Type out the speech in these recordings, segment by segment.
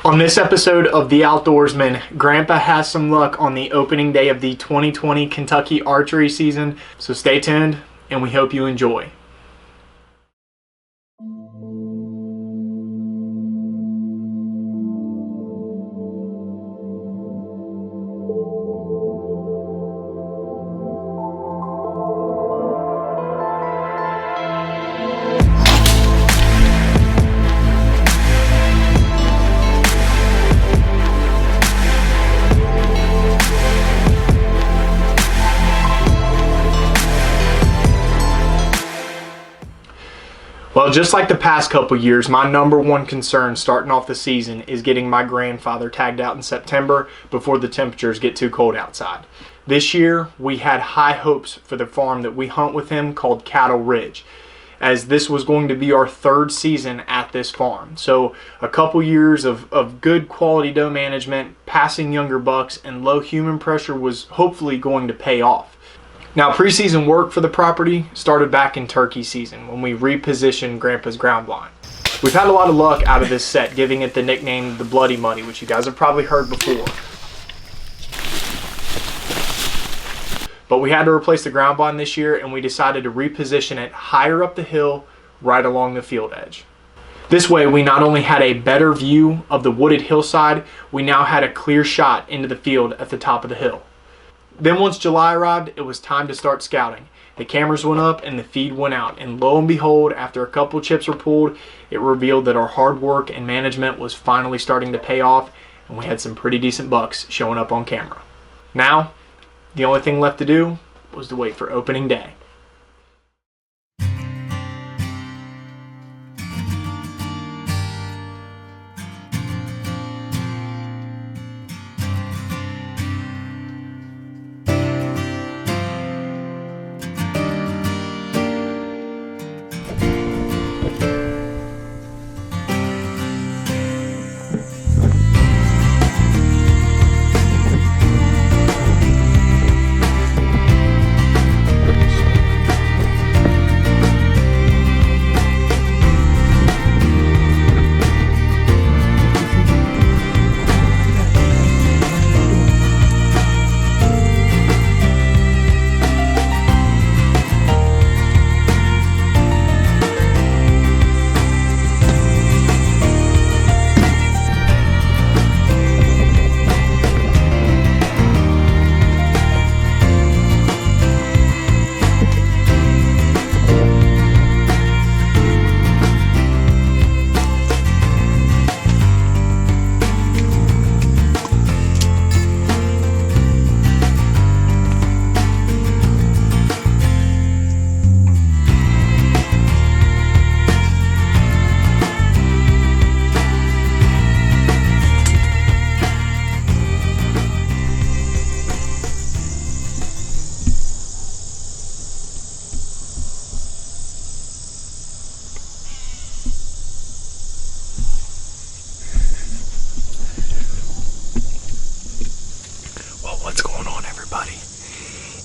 On this episode of The Outdoorsman, Grandpa has some luck on the opening day of the 2020 Kentucky archery season, so stay tuned and we hope you enjoy. Well, just like the past couple years, my number one concern starting off the season is getting my grandfather tagged out in September before the temperatures get too cold outside. This year, we had high hopes for the farm that we hunt with him called Cattle Ridge, as this was going to be our third season at this farm. So a couple years of good quality doe management, passing younger bucks, and low human pressure was hopefully going to pay off. Now, preseason work for the property started back in turkey season when we repositioned Grandpa's ground blind. We've had a lot of luck out of this set, giving it the nickname the Bloody Muddy, which you guys have probably heard before. But we had to replace the ground blind this year, and we decided to reposition it higher up the hill, right along the field edge. This way, we not only had a better view of the wooded hillside, we now had a clear shot into the field at the top of the hill. Then once July arrived, it was time to start scouting. The cameras went up and the feed went out, and lo and behold, after a couple chips were pulled, it revealed that our hard work and management was finally starting to pay off, and we had some pretty decent bucks showing up on camera. Now, the only thing left to do was to wait for opening day.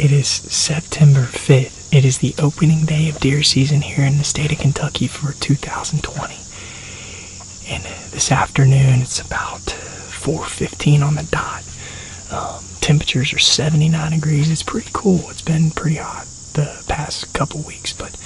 It is September 5th. It is the opening day of deer season here in the state of Kentucky for 2020. And this afternoon, it's about 4:15 on the dot. Temperatures are 79 degrees. It's pretty cool. It's been pretty hot the past couple weeks, but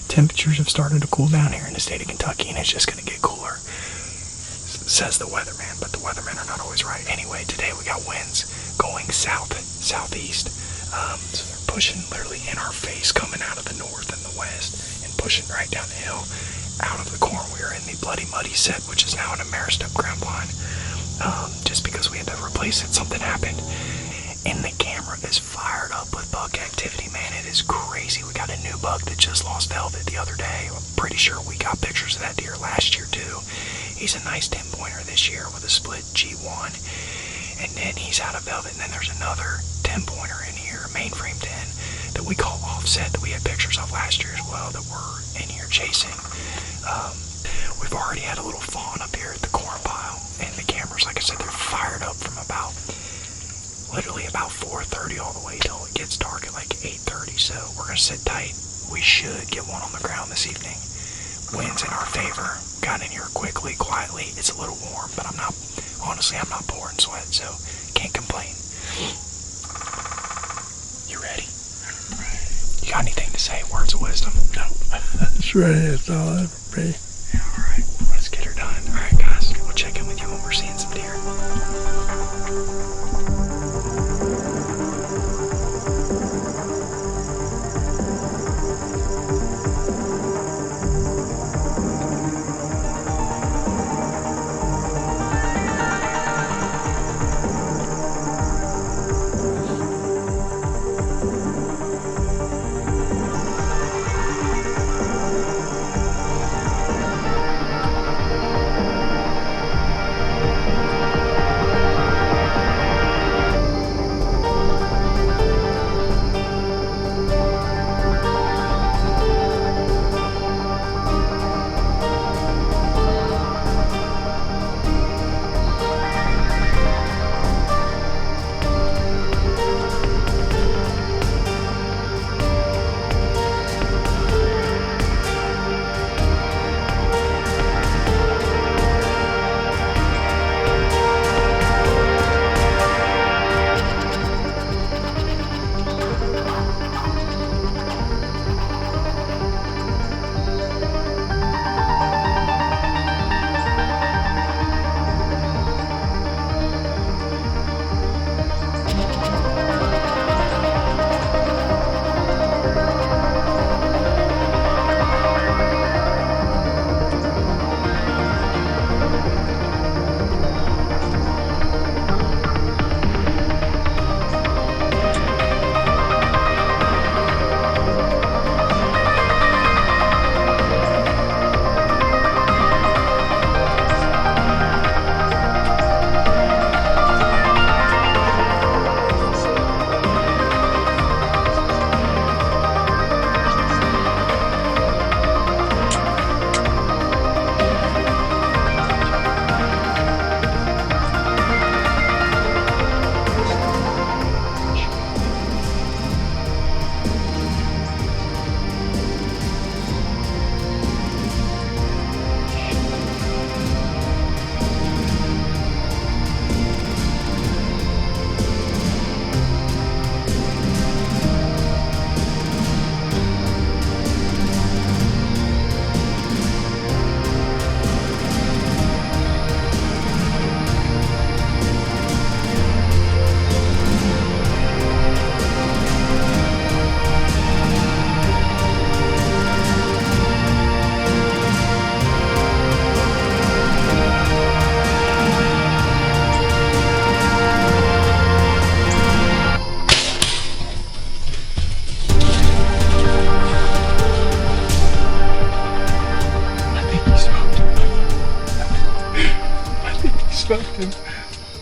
temperatures have started to cool down here in the state of Kentucky, and it's just going to get cooler, says the weatherman, but the weathermen are not always right. Anyway, today we got winds going southeast. So they're pushing literally in our face, coming out of the north and the west, and pushing right down the hill out of the corn. We are in the Bloody Muddy set, which is now an Ameristep ground blind. Just because we had to replace it, something happened. And the camera is fired up with buck activity, man. It is crazy. We got a new buck that just lost velvet the other day. I'm pretty sure we got pictures of that deer last year too. He's a nice 10-pointer this year with a split G1. And then he's out of velvet, and then there's another 10-pointer in here, mainframe 10, that we call Offset, that we had pictures of last year as well, that we're in here chasing. We've already had a little fawn up here at the corn pile, and the cameras, like I said, they're fired up from literally about 4:30 all the way till it gets dark at like 8:30, so we're going to sit tight. We should get one on the ground this evening. Wind's in our favor. Got in here quickly, quietly. It's a little warm, but I'm not Honestly, I'm not pouring sweat, so can't complain. You ready? You got anything to say? Words of wisdom? No. That's ready. That's all I've ready. Yeah, alright. Let's get her done. Alright, guys. We'll check in with you when we're seeing some deer.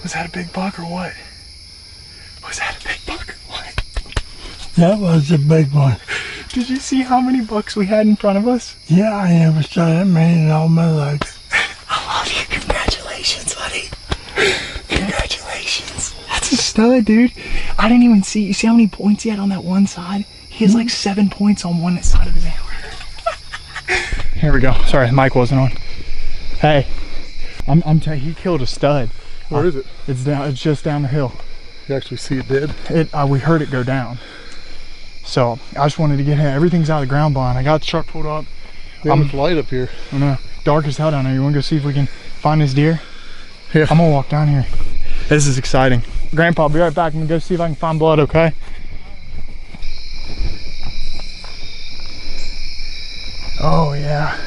Was that a big buck or what? Was that a big buck or what? That was a big one. Did you see how many bucks we had in front of us? Yeah, I never saw that many in all my life. I love you. Congratulations, buddy. Congratulations. That's a stud, dude. I didn't even see. You see how many points he had on that one side? He has like 7 points on one side of his antler. Here we go. Sorry, the mic wasn't on. Hey, I'm telling you, he killed a stud. Where is it? It's down. It's just down the hill. You actually see it dead? We heard it go down. So I just wanted to get him. Everything's out of the ground blind. I got the truck pulled up. It's light up here. I know. Dark as hell down there. You want to go see if we can find this deer? Yeah. I'm gonna walk down here. This is exciting. Grandpa, I'll be right back. I'm gonna go see if I can find blood. Okay. Oh yeah.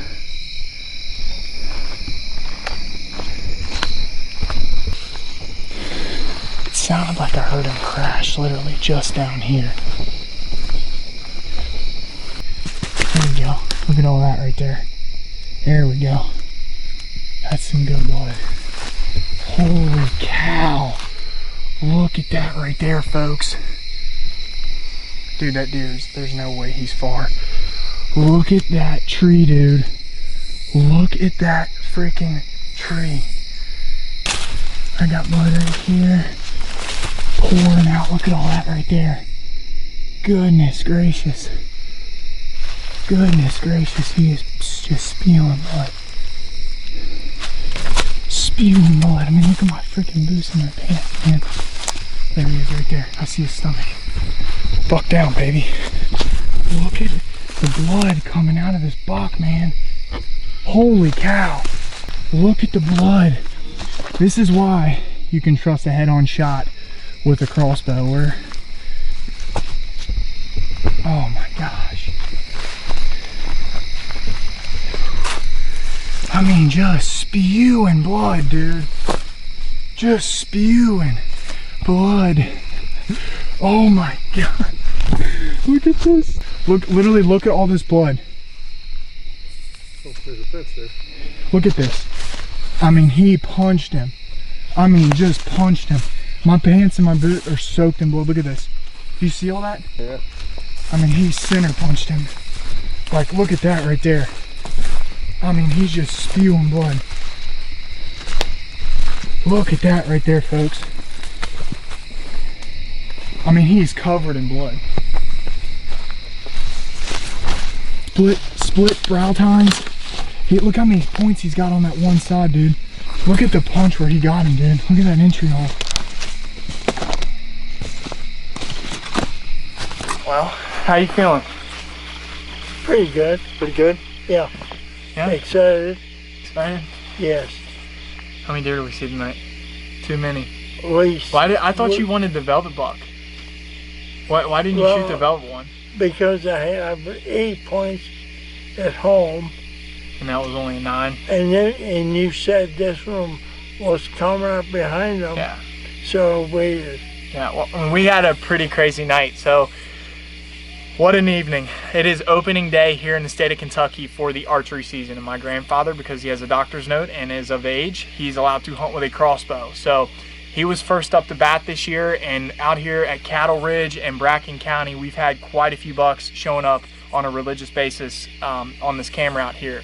It sounded like I heard him crash literally just down here. There we go. Look at all that right there. There we go. That's some good blood. Holy cow. Look at that right there, folks. Dude, that deer's, there's no way he's far. Look at that tree, dude. Look at that freaking tree. I got blood right here. Pouring out. Look at all that right there. Goodness gracious. Goodness gracious. He is just spewing blood. spewing blood. I mean, look at my freaking boots in my pants, man. There he is right there. I see his stomach. Buck down, baby. Look at the blood coming out of this buck, man. Holy cow. Look at the blood. This is why you can trust a head-on shot with a crossbow. Oh my gosh. I mean, just spewing blood, dude. Just spewing blood. Oh my god. Look at this. Look, literally look at all this blood. Oh, there's a fence there. Look at this. I mean, he punched him. I mean, just punched him. My pants and my boot are soaked in blood. Look at this. Do you see all that? Yeah. I mean, he center punched him. Like, look at that right there. I mean, he's just spewing blood. Look at that right there, folks. I mean, he is covered in blood. Split brow tines. Look how many points he's got on that one side, dude. Look at the punch where he got him, dude. Look at that entry hole. Well, how you feeling? Pretty good. Pretty good? Yeah. Yeah? Excited? Excited? Yes. How many deer did we see tonight? Too many. At least. I thought you wanted the velvet buck. Why didn't you shoot the velvet one? Because I had 8 points at home. And that was only a 9? And you said this one was coming up behind them. Yeah. So I waited. Yeah, well, we had a pretty crazy night, so what an evening. It is opening day here in the state of Kentucky for the archery season, and my grandfather, because he has a doctor's note and is of age, he's allowed to hunt with a crossbow. So he was first up to bat this year, and out here at Cattle Ridge and Bracken County, we've had quite a few bucks showing up on a religious basis on this camera out here.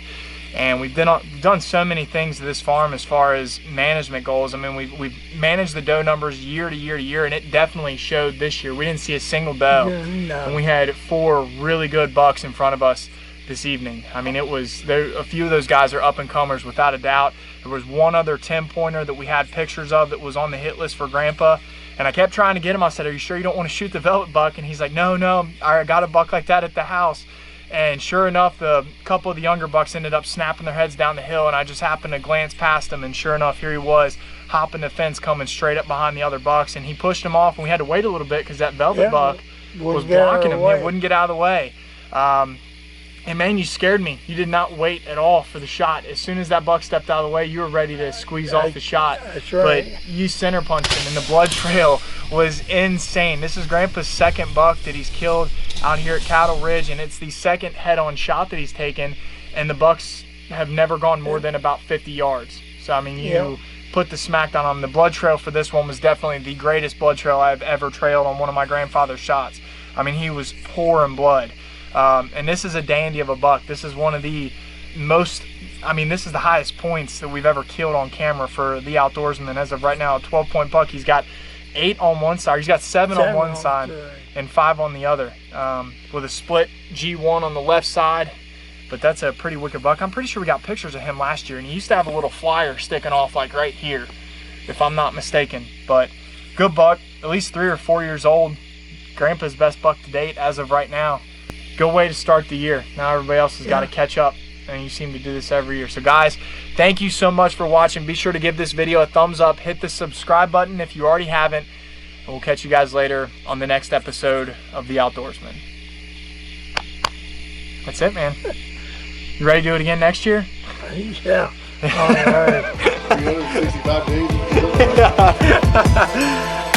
And we've done so many things to this farm as far as management goals. I mean, we've managed the doe numbers year to year to year, and it definitely showed this year. We didn't see a single doe, No. and we had 4 really good bucks in front of us this evening. I mean, a few of those guys are up and comers without a doubt. There was one other 10-pointer that we had pictures of that was on the hit list for Grandpa, and I kept trying to get him. I said, "Are you sure you don't want to shoot the velvet buck?" And he's like, "No, I got a buck like that at the house." And sure enough, the couple of the younger bucks ended up snapping their heads down the hill, and I just happened to glance past him, and sure enough, here he was, hopping the fence, coming straight up behind the other bucks, and he pushed him off, and we had to wait a little bit because that velvet buck was blocking him. He wouldn't get out of the way. And man, you scared me. You did not wait at all for the shot. As soon as that buck stepped out of the way, you were ready to squeeze off the shot. That's right. But you center punched him, and the blood trail was insane. This is Grandpa's second buck that he's killed out here at Cattle Ridge, and it's the second head-on shot that he's taken, and the bucks have never gone more than about 50 yards. So, I mean, you put the smackdown on him. The blood trail for this one was definitely the greatest blood trail I've ever trailed on one of my grandfather's shots. I mean, he was pouring blood. And this is a dandy of a buck. This is one of the most, I mean, this is the highest points that we've ever killed on camera for the outdoorsman. As of right now, a 12-point buck. He's got 8 on one side. He's got 7 on one side and 5 on the other, with a split G1 on the left side. But that's a pretty wicked buck. I'm pretty sure we got pictures of him last year, and he used to have a little flyer sticking off like right here, if I'm not mistaken. But good buck, at least 3 or 4 years old. Grandpa's best buck to date as of right now. Good way to start the year. Now everybody else has got to catch up, and you seem to do this every year. So guys, thank you so much for watching. Be sure to give this video a thumbs up. Hit the subscribe button if you already haven't, and we'll catch you guys later on the next episode of The Outdoorsman. That's it, man. You ready to do it again next year? Yeah. All right. 365 days.